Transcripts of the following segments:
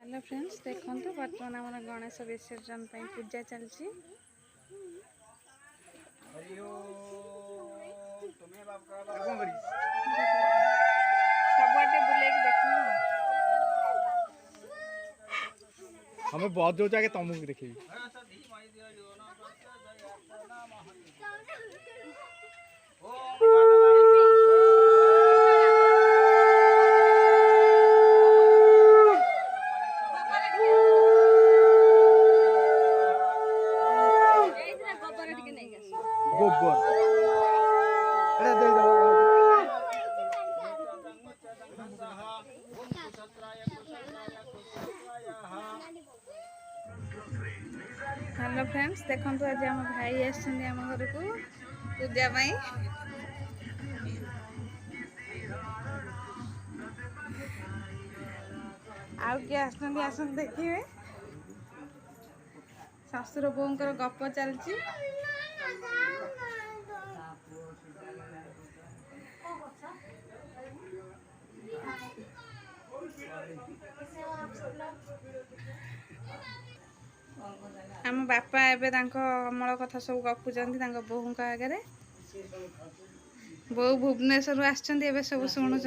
Hello friends देखो बर्तमान आम गणेश विसर्जन पूजा चलती सबुआटे बुले देख हमें बहुत जो जाके तुमको देखी गोबर हेलो फ्रेंड्स देखो आज आम भाई आम घर को पूजा आउ किए आसन देखिए ससुर बोर गप चलती आम बापा एवं अमल कथा सब गपुंट बोहू आगे बो भुवनेश्वर आसब शुणुं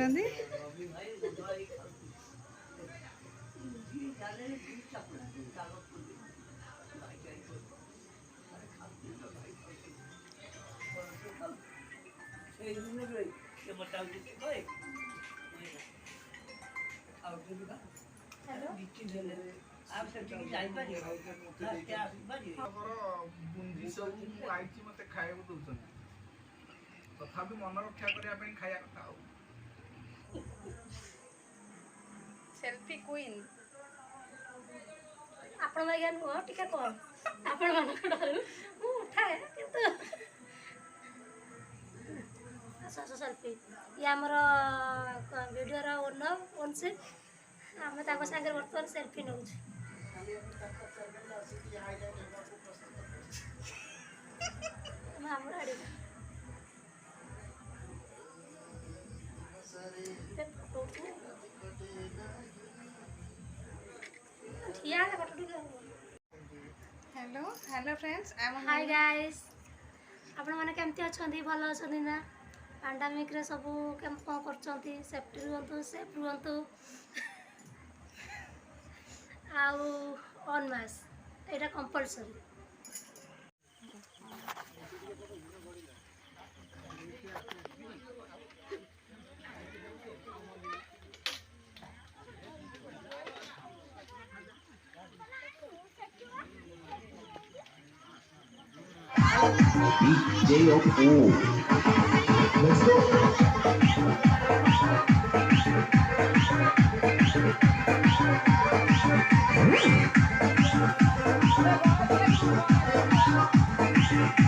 तथापि मन रक्षा करने खाया कथा सेल्फी क्वीन आपण भाई नुह टिके कम आपण मानक डरू मु उठाए किंतु सस सेल्फी ये हमर वीडियो रा ओनर ओनसे हम ताको संगे वर्तमान सेल्फी नउ हम ready hello hello friends hi guys आपण माने केमती अछंती भलो अछंती ना पैंडेमिक रे सब केम कोन करछंती सेफ्टी रहंतु सेफ रहंतु आउ on mass Etah compulsory DJ Oppo. Let's go.